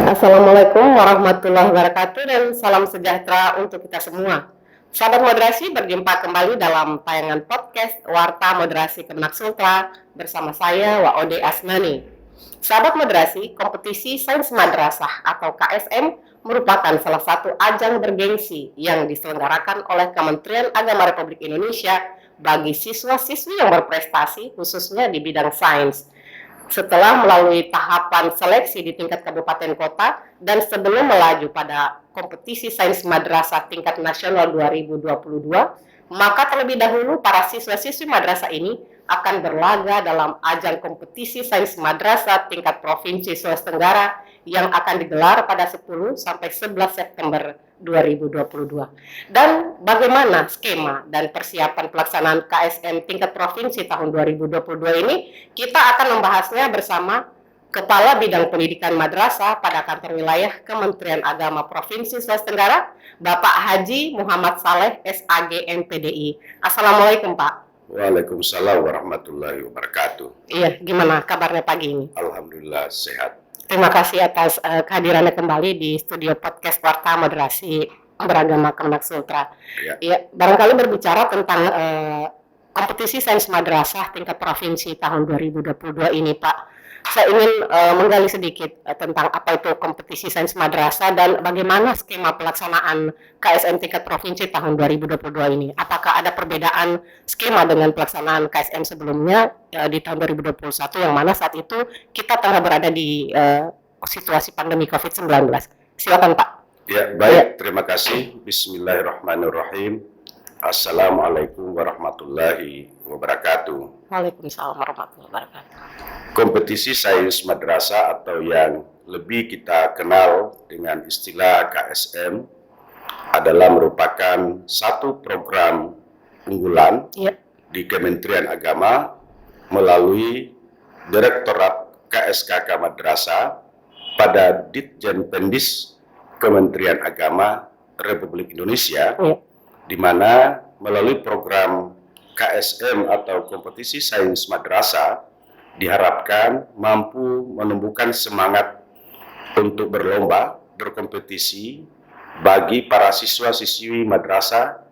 Assalamualaikum warahmatullahi wabarakatuh dan salam sejahtera untuk kita semua. Sahabat moderasi, berjumpa kembali dalam tayangan podcast Warta Moderasi Kemenak Sultra bersama saya Waode Asnani. Sahabat moderasi, kompetisi Sains Madrasah atau KSM merupakan salah satu ajang bergengsi yang diselenggarakan oleh Kementerian Agama Republik Indonesia bagi siswa-siswi yang berprestasi khususnya di bidang sains. Setelah melalui tahapan seleksi di tingkat kabupaten kota dan sebelum melaju pada kompetisi sains madrasah tingkat nasional 2022, maka terlebih dahulu para siswa-siswi madrasah ini akan berlaga dalam ajang kompetisi sains madrasah tingkat provinsi Sulawesi Tenggara yang akan digelar pada 10 sampai 11 September 2022. Dan bagaimana skema dan persiapan pelaksanaan KSM tingkat provinsi tahun 2022 ini, kita akan membahasnya bersama Kepala Bidang Pendidikan Madrasah pada kantor wilayah Kementerian Agama Provinsi Sulawesi Tenggara, Bapak Haji Muhammad Saleh, SAG MPDI. Assalamualaikum Pak. Waalaikumsalam warahmatullahi wabarakatuh. Iya, gimana kabarnya pagi ini? Alhamdulillah sehat. Terima kasih atas kehadirannya kembali di studio podcast Warta Moderasi Beragama Kemenak Sultra. Ya, barangkali berbicara tentang kompetisi sains madrasah tingkat provinsi tahun 2022 ini, Pak. Saya ingin menggali sedikit tentang apa itu kompetisi sains madrasah dan bagaimana skema pelaksanaan KSM tingkat provinsi tahun 2022 ini. Apakah ada perbedaan skema dengan pelaksanaan KSM sebelumnya di tahun 2021 yang mana saat itu kita tengah berada di situasi pandemi COVID-19. Silakan Pak. Ya, baik. Terima kasih. Bismillahirrahmanirrahim. Assalamualaikum warahmatullahi wabarakatuh. Waalaikumsalam warahmatullahi wabarakatuh. Kompetisi sains madrasah atau yang lebih kita kenal dengan istilah KSM adalah merupakan satu program unggulan di Kementerian Agama melalui Direktorat KSKK Madrasah pada Ditjen Pendis Kementerian Agama Republik Indonesia, di mana melalui program KSM atau kompetisi sains madrasah diharapkan mampu menumbuhkan semangat untuk berlomba, berkompetisi bagi para siswa-siswi madrasah,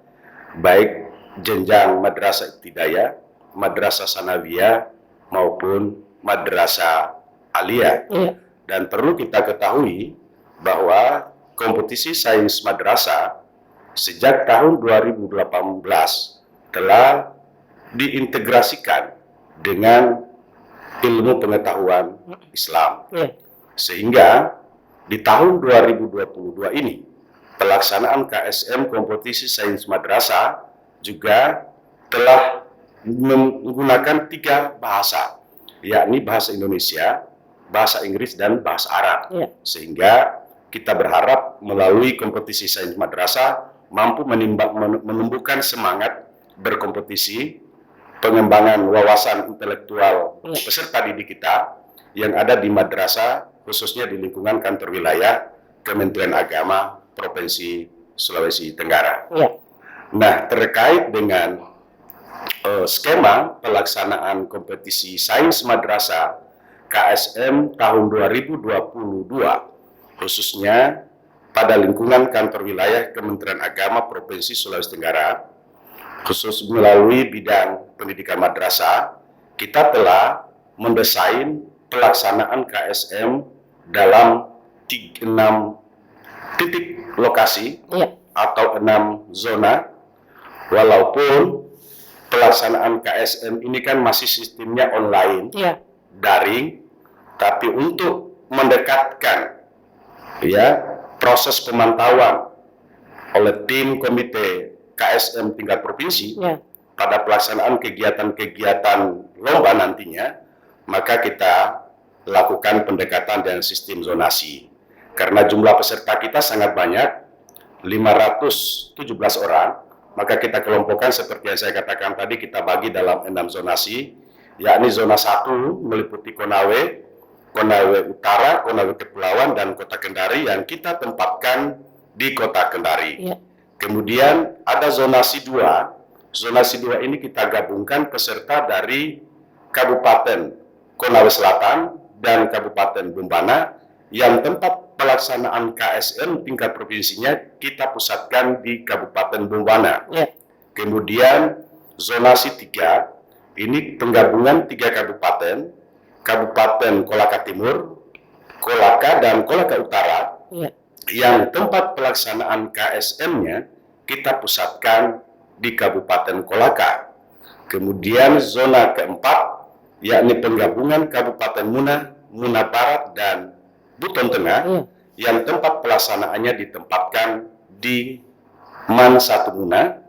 baik jenjang madrasah ibtidaiyah, madrasah sanawiyah maupun madrasah aliyah. Dan perlu kita ketahui bahwa kompetisi sains madrasah sejak tahun 2018 telah diintegrasikan dengan ilmu pengetahuan Islam. Sehingga di tahun 2022 ini pelaksanaan KSM kompetisi sains madrasah juga telah menggunakan 3 bahasa, yakni bahasa Indonesia, bahasa Inggris, dan bahasa Arab. Sehingga kita berharap melalui kompetisi sains madrasah mampu menumbuhkan semangat berkompetisi, pengembangan wawasan intelektual peserta didik kita yang ada di madrasah, khususnya di lingkungan kantor wilayah Kementerian Agama Provinsi Sulawesi Tenggara. Nah, terkait dengan skema pelaksanaan kompetisi sains madrasah KSM tahun 2022, khususnya pada lingkungan kantor wilayah Kementerian Agama Provinsi Sulawesi Tenggara, khusus melalui bidang pendidikan madrasah, kita telah mendesain pelaksanaan KSM dalam 6 titik lokasi atau 6 zona. Walaupun pelaksanaan KSM ini kan masih sistemnya online, daring, tapi untuk mendekatkan proses pemantauan oleh tim komite KSM tingkat provinsi pada pelaksanaan kegiatan-kegiatan lomba nantinya, maka kita lakukan pendekatan dengan sistem zonasi. Karena jumlah peserta kita sangat banyak, 517 orang, maka kita kelompokkan seperti yang saya katakan tadi, kita bagi dalam 6 zonasi, yakni zona 1 meliputi Konawe, Konawe Utara, Konawe Kepulauan, dan Kota Kendari yang kita tempatkan di Kota Kendari. Kemudian ada zonasi 2. Zonasi 2 ini kita gabungkan peserta dari Kabupaten Konawe Selatan dan Kabupaten Bumbana yang tempat pelaksanaan KSM tingkat provinsinya kita pusatkan di Kabupaten Bombana. Ya. Kemudian zonasi 3, ini penggabungan 3 kabupaten, Kabupaten Kolaka Timur, Kolaka, dan Kolaka Utara, Ya. yang tempat pelaksanaan KSM-nya kita pusatkan di Kabupaten Kolaka. Kemudian zona keempat, yakni penggabungan Kabupaten Muna, Muna Barat, dan Buton Tengah, yang tempat pelaksanaannya ditempatkan di Man 1 Muna.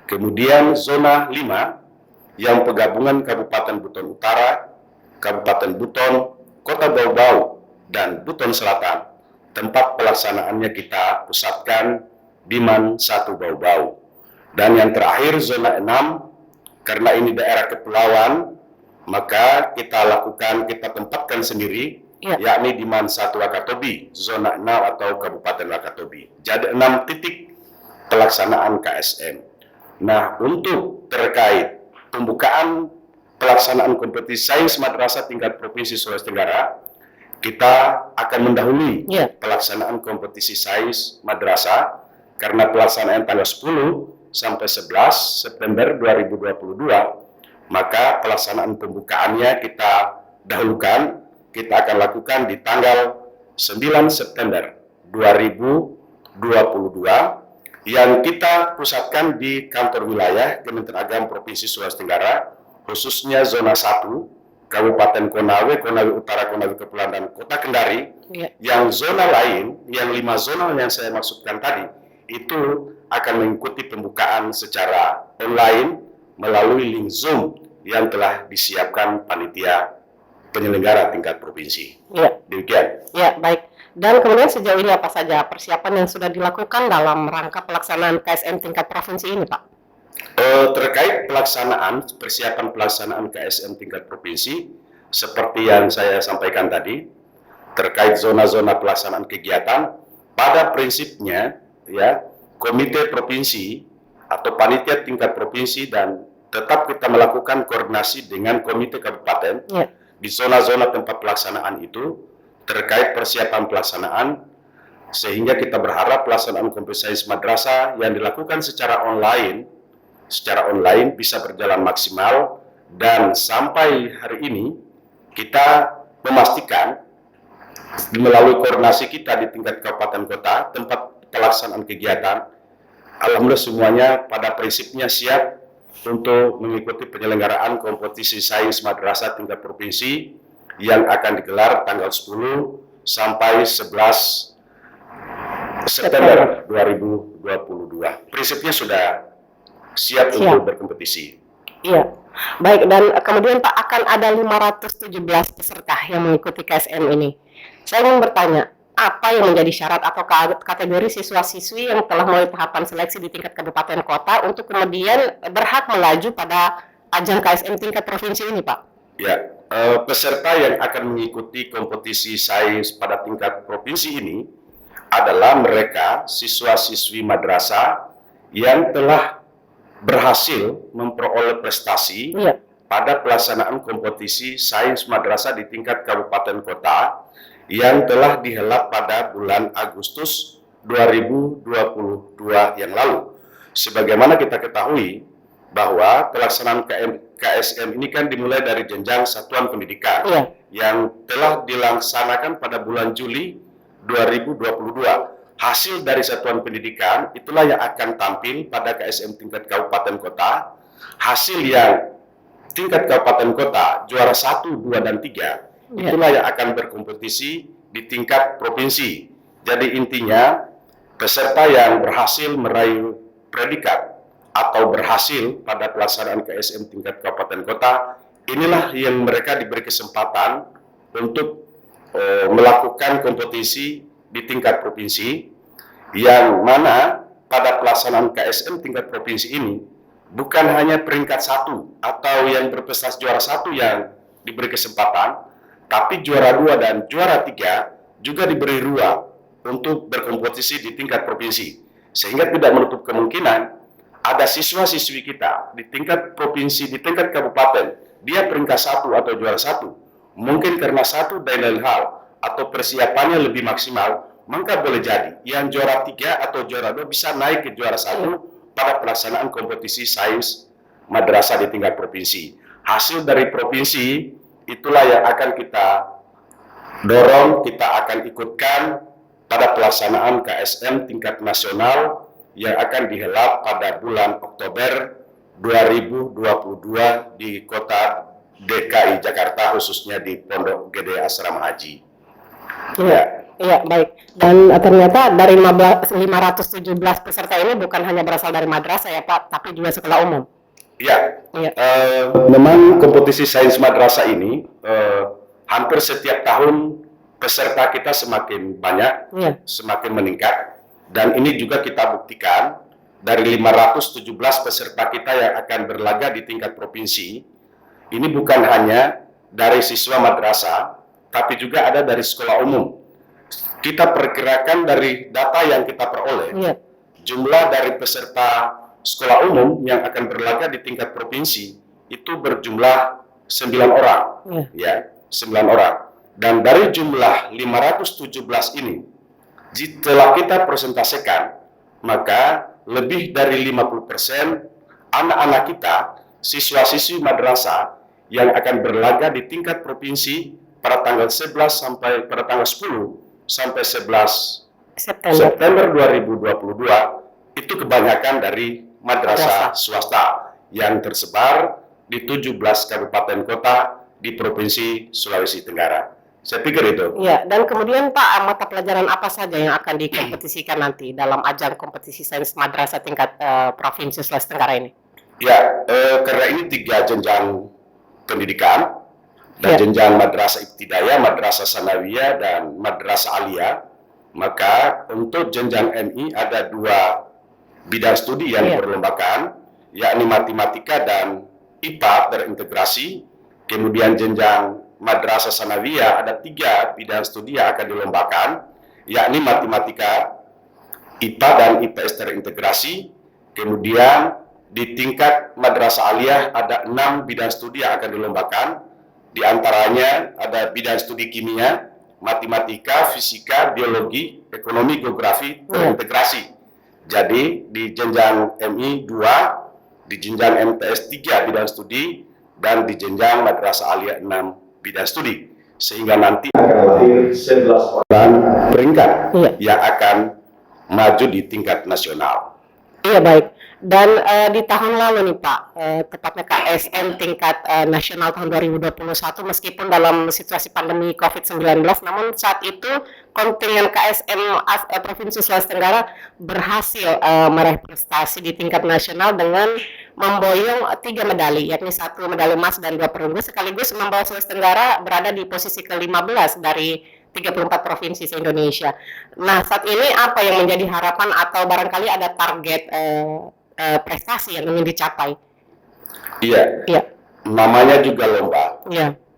Kemudian zona 5, yang penggabungan Kabupaten Buton Utara, Kabupaten Buton, Kota Bau-Bau, dan Buton Selatan, tempat pelaksanaannya kita pusatkan di Man 1 Bau-Bau. Dan yang terakhir zona 6, karena ini daerah kepulauan, maka kita tempatkan sendiri, yakni di Man 1 Wakatobi, zona 6 atau Kabupaten Wakatobi. Jadi 6 titik pelaksanaan KSM. Nah, untuk terkait pembukaan pelaksanaan kompetisi sains madrasah tingkat provinsi Sulawesi Tenggara, kita akan mendahului pelaksanaan kompetisi sains madrasah karena pelaksanaan tanggal 10 sampai 11 September 2022, maka pelaksanaan pembukaannya kita dahulukan, kita akan lakukan di tanggal 9 September 2022, yang kita pusatkan di kantor wilayah Kementerian Agama Provinsi Sulawesi Tenggara, khususnya zona 1, Kabupaten Konawe, Konawe Utara, Konawe Kepulauan, dan Kota Kendari. Yang zona lain, yang 5 zona yang saya maksudkan tadi, itu akan mengikuti pembukaan secara online melalui link Zoom yang telah disiapkan panitia penyelenggara tingkat provinsi. Demikian. Ya, baik. Dan kemudian sejauh ini apa saja persiapan yang sudah dilakukan dalam rangka pelaksanaan KSM tingkat provinsi ini, Pak? Terkait persiapan pelaksanaan KSM tingkat provinsi, seperti yang saya sampaikan tadi, terkait zona-zona pelaksanaan kegiatan, pada prinsipnya, ya, komite provinsi atau panitia tingkat provinsi dan tetap kita melakukan koordinasi dengan komite kabupaten di zona-zona tempat pelaksanaan itu terkait persiapan pelaksanaan, sehingga kita berharap pelaksanaan kompetisi sains madrasah yang dilakukan secara online bisa berjalan maksimal, dan sampai hari ini kita memastikan melalui koordinasi kita di tingkat kabupaten kota tempat pelaksanaan kegiatan, alhamdulillah semuanya pada prinsipnya siap untuk mengikuti penyelenggaraan kompetisi sains madrasah tingkat provinsi yang akan digelar tanggal 10 sampai 11 September 2022. Prinsipnya sudah siap untuk berkompetisi. Iya, baik. Dan kemudian Pak, akan ada 517 peserta yang mengikuti KSM ini. Saya ingin bertanya, apa yang menjadi syarat atau kategori siswa-siswi yang telah melalui tahapan seleksi di tingkat kabupaten kota untuk kemudian berhak melaju pada ajang KSM tingkat provinsi ini, Pak? Ya, peserta yang akan mengikuti kompetisi sains pada tingkat provinsi ini adalah mereka siswa-siswi madrasah yang telah berhasil memperoleh prestasi pada pelaksanaan kompetisi sains madrasah di tingkat kabupaten kota yang telah dihelat pada bulan Agustus 2022 yang lalu. Sebagaimana kita ketahui bahwa pelaksanaan KSM ini kan dimulai dari jenjang satuan pendidikan yang telah dilaksanakan pada bulan Juli 2022. Hasil dari satuan pendidikan itulah yang akan tampil pada KSM tingkat kabupaten kota. Hasil yang tingkat kabupaten kota juara 1, 2, dan 3 itulah yang akan berkompetisi di tingkat provinsi. Jadi intinya peserta yang berhasil meraih predikat atau berhasil pada pelaksanaan KSM tingkat kabupaten kota, inilah yang mereka diberi kesempatan untuk melakukan kompetisi di tingkat provinsi, yang mana pada pelaksanaan KSM tingkat provinsi ini bukan hanya peringkat 1 atau yang berprestasi juara 1 yang diberi kesempatan, tapi juara 2 dan juara 3 juga diberi ruang untuk berkompetisi di tingkat provinsi, sehingga tidak menutup kemungkinan ada siswa-siswi kita di tingkat provinsi, di tingkat kabupaten, dia peringkat 1 atau juara 1, mungkin karena satu dan lain hal atau persiapannya lebih maksimal, maka boleh jadi yang juara 3 atau juara 2 bisa naik ke juara 1 pada pelaksanaan kompetisi sains madrasah di tingkat provinsi. Hasil dari provinsi itulah yang akan kita dorong, kita akan ikutkan pada pelaksanaan KSM tingkat nasional yang akan dihelat pada bulan Oktober 2022 di kota DKI Jakarta, khususnya di Pondok Gede Asrama Haji. Iya, baik. Dan ternyata dari 517 peserta ini bukan hanya berasal dari madrasah ya Pak, tapi juga sekolah umum. Iya. Memang kompetisi sains madrasah ini hampir setiap tahun peserta kita semakin banyak, semakin meningkat, dan ini juga kita buktikan dari 517 peserta kita yang akan berlaga di tingkat provinsi. Ini bukan hanya dari siswa madrasah, tapi juga ada dari sekolah umum. Kita perkirakan dari data yang kita peroleh, jumlah dari peserta sekolah umum yang akan berlaga di tingkat provinsi itu berjumlah 9 orang, 9 orang. Dan dari jumlah 517 ini, setelah kita presentasikan, maka lebih dari 50% anak-anak kita, siswa-siswi madrasah yang akan berlaga di tingkat provinsi pada tanggal 11 sampai pada tanggal 10 sampai 11 September 2022 itu kebanyakan dari madrasah swasta yang tersebar di 17 kabupaten kota di Provinsi Sulawesi Tenggara. Saya pikir itu. Iya, dan kemudian Pak, mata pelajaran apa saja yang akan dikompetisikan nanti dalam ajang kompetisi sains madrasah tingkat Provinsi Sulawesi Tenggara ini? Ya, karena ini 3 jenjang pendidikan, dan jenjang madrasah ibtidaiyah, madrasah sanawiyah, dan madrasah aliyah, maka untuk jenjang MI ada 2 bidang studi yang diperlombakan, yakni matematika dan IPA terintegrasi. Kemudian jenjang madrasah sanawiyah ada 3 bidang studi yang akan dilombakan, yakni matematika, IPA dan IPS terintegrasi. Kemudian di tingkat madrasah aliyah ada 6 bidang studi yang akan dilombakan. Di antaranya ada bidang studi kimia, matematika, fisika, biologi, ekonomi, geografi, terintegrasi. Jadi di jenjang MI 2, di jenjang MTS 3 bidang studi, dan di jenjang madrasah aliyah 6 bidang studi. Sehingga nanti akan lahir 11 orang peringkat yang akan maju di tingkat nasional. Iya, baik. Dan di tahun lalu nih Pak, tepatnya KSM tingkat nasional tahun 2021, meskipun dalam situasi pandemi COVID-19, namun saat itu kontingen KSM Provinsi Sulawesi Tenggara berhasil meraih prestasi di tingkat nasional dengan memboyong 3 medali, yakni 1 medali emas dan 2 perunggu, sekaligus membawa Sulawesi Tenggara berada di posisi ke-15 dari 34 provinsi se-Indonesia. Nah, saat ini apa yang menjadi harapan atau barangkali ada target prestasi yang ingin dicapai? Iya. Namanya juga lomba.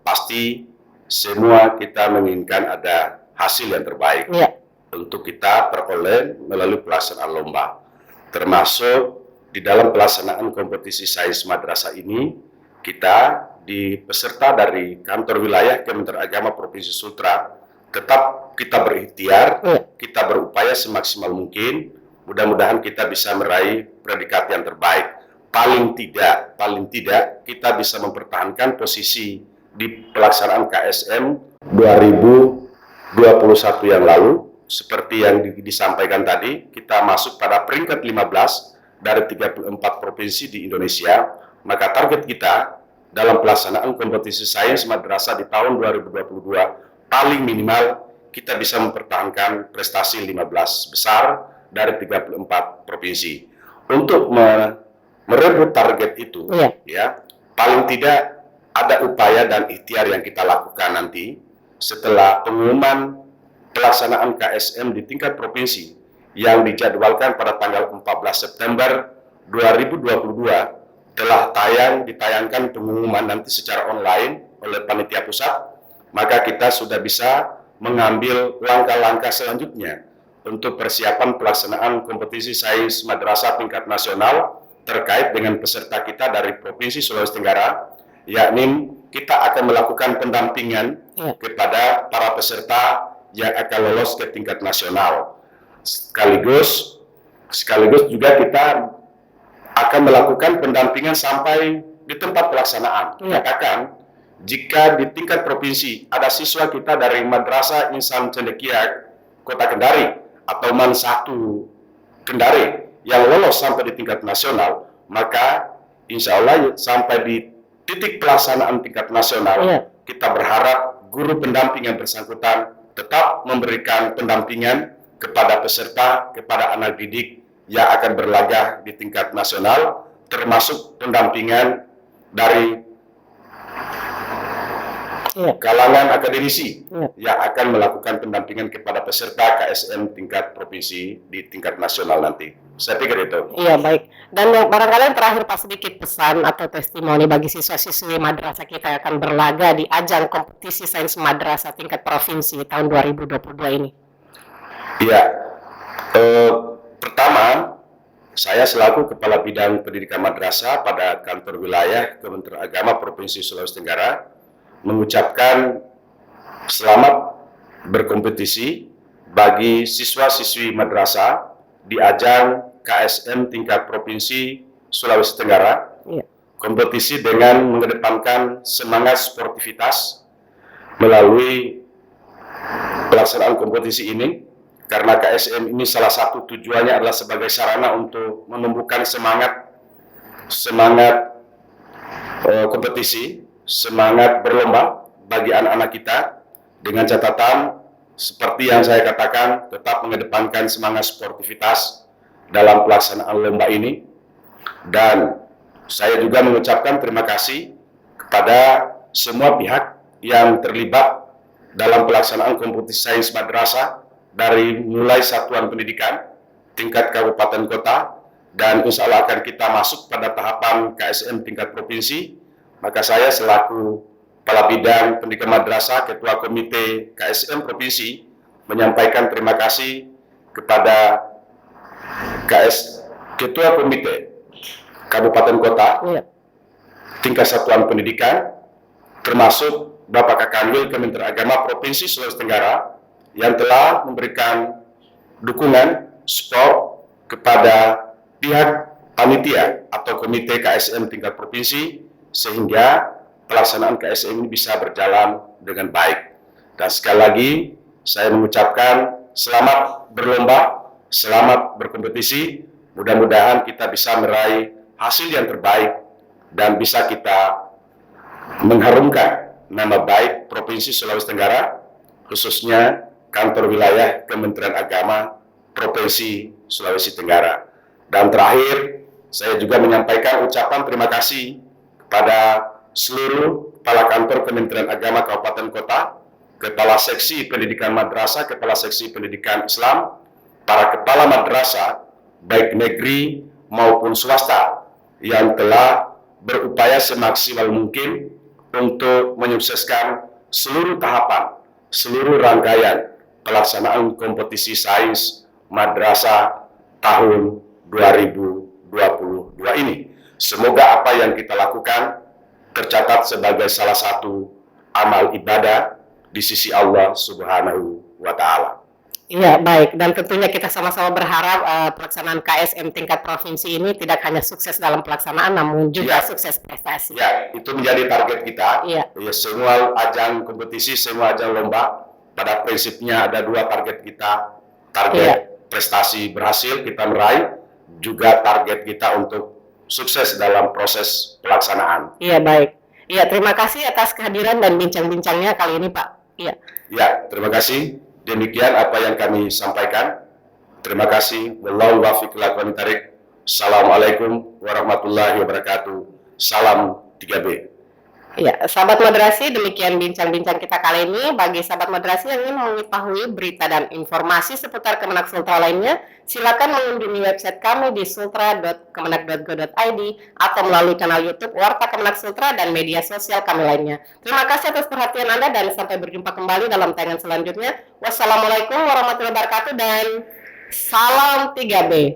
Pasti semua kita menginginkan ada hasil yang terbaik. Untuk kita peroleh melalui pelaksanaan lomba. Termasuk di dalam pelaksanaan kompetisi sains madrasah ini, kita di peserta dari kantor wilayah Kementerian Agama Provinsi Sultra tetap kita berikhtiar, kita berupaya semaksimal mungkin. Mudah-mudahan kita bisa meraih predikat yang terbaik. Paling tidak kita bisa mempertahankan posisi di pelaksanaan KSM 2021 yang lalu. Seperti yang disampaikan tadi, kita masuk pada peringkat 15 dari 34 provinsi di Indonesia. Maka target kita dalam pelaksanaan kompetisi sains madrasah di tahun 2022 paling minimal kita bisa mempertahankan prestasi 15 besar dari 34 provinsi. Untuk merebut target itu, paling tidak ada upaya dan ikhtiar yang kita lakukan nanti setelah pengumuman pelaksanaan KSM di tingkat provinsi yang dijadwalkan pada tanggal 14 September 2022 telah ditayangkan pengumuman nanti secara online oleh panitia pusat, maka kita sudah bisa mengambil langkah-langkah selanjutnya untuk persiapan pelaksanaan kompetisi sains madrasah tingkat nasional terkait dengan peserta kita dari Provinsi Sulawesi Tenggara, yakni kita akan melakukan pendampingan kepada para peserta yang akan lolos ke tingkat nasional. Sekaligus juga kita akan melakukan pendampingan sampai di tempat pelaksanaan. Katakan, jika di tingkat provinsi ada siswa kita dari Madrasah Insan Cendekia Kota Kendari atau MAN 1 Kendari yang lolos sampai di tingkat nasional, maka insya Allah sampai di titik pelaksanaan tingkat nasional, kita berharap guru pendamping yang bersangkutan tetap memberikan pendampingan kepada peserta, kepada anak didik yang akan berlaga di tingkat nasional, termasuk pendampingan dari kalangan akademisi yang akan melakukan pendampingan kepada peserta KSM tingkat provinsi di tingkat nasional nanti. Saya pikir itu. Iya, baik. Dan barangkali yang terakhir Pak, sedikit pesan atau testimoni bagi siswa-siswi madrasah kita yang akan berlaga di ajang kompetisi sains madrasah tingkat provinsi tahun 2022 ini. Iya. Pertama, saya selaku Kepala Bidang Pendidikan Madrasah pada kantor wilayah Kementerian Agama Provinsi Sulawesi Tenggara mengucapkan selamat berkompetisi bagi siswa-siswi madrasah di ajang KSM tingkat provinsi Sulawesi Tenggara. Kompetisi dengan mengedepankan semangat sportivitas melalui pelaksanaan kompetisi ini, karena KSM ini salah satu tujuannya adalah sebagai sarana untuk menumbuhkan semangat kompetisi, semangat berlomba bagi anak-anak kita, dengan catatan seperti yang saya katakan, tetap mengedepankan semangat sportivitas dalam pelaksanaan lomba ini. Dan saya juga mengucapkan terima kasih kepada semua pihak yang terlibat dalam pelaksanaan kompetisi sains madrasah, dari mulai satuan pendidikan tingkat kabupaten kota, dan insya Allah akan kita masuk pada tahapan KSM tingkat provinsi. Maka saya selaku Kepala Bidang Pendidikan Madrasah, Ketua Komite KSM Provinsi, menyampaikan terima kasih kepada Ketua Komite Kabupaten Kota, tingkat satuan pendidikan, termasuk Bapak Kakanwil Kementerian Agama Provinsi Sulawesi Tenggara, yang telah memberikan dukungan, support kepada pihak panitia atau Komite KSM tingkat provinsi, sehingga pelaksanaan KSM ini bisa berjalan dengan baik. Dan sekali lagi, saya mengucapkan selamat berlomba, selamat berkompetisi. Mudah-mudahan kita bisa meraih hasil yang terbaik dan bisa kita mengharumkan nama baik Provinsi Sulawesi Tenggara, khususnya kantor wilayah Kementerian Agama Provinsi Sulawesi Tenggara. Dan terakhir, saya juga menyampaikan ucapan terima kasih kepada seluruh kepala kantor Kementerian Agama Kabupaten Kota, kepala seksi pendidikan madrasah, kepala seksi pendidikan Islam, para kepala madrasah baik negeri maupun swasta yang telah berupaya semaksimal mungkin untuk menyukseskan seluruh tahapan, seluruh rangkaian pelaksanaan kompetisi sains madrasah tahun 2022 ini. Semoga apa yang kita lakukan tercatat sebagai salah satu amal ibadah di sisi Allah Subhanahu wa Ta'ala. Iya, baik. Dan tentunya kita sama-sama berharap pelaksanaan KSM tingkat provinsi ini tidak hanya sukses dalam pelaksanaan, namun juga sukses prestasi. Ya, itu menjadi target kita. Ya, semua ajang kompetisi, semua ajang lomba, pada prinsipnya ada dua target kita. Target prestasi berhasil kita meraih, juga target kita untuk sukses dalam proses pelaksanaan. Iya, baik. Iya, terima kasih atas kehadiran dan bincang-bincangnya kali ini, Pak. Iya. Ya, terima kasih. Demikian apa yang kami sampaikan. Terima kasih. Wallahu waffiq ila aqwamit thariq. Assalamualaikum warahmatullahi wabarakatuh. Salam 3B. Ya, sahabat Madrasi, demikian bincang-bincang kita kali ini. Bagi sahabat Madrasi yang ingin mengetahui berita dan informasi seputar Kemenak Sultra lainnya, silakan mengunjungi website kami di sultra.kemenak.go.id atau melalui kanal YouTube Warta Kemenak Sultra dan media sosial kami lainnya. Terima kasih atas perhatian Anda dan sampai berjumpa kembali dalam tayangan selanjutnya. Wassalamualaikum warahmatullahi wabarakatuh dan salam 3B.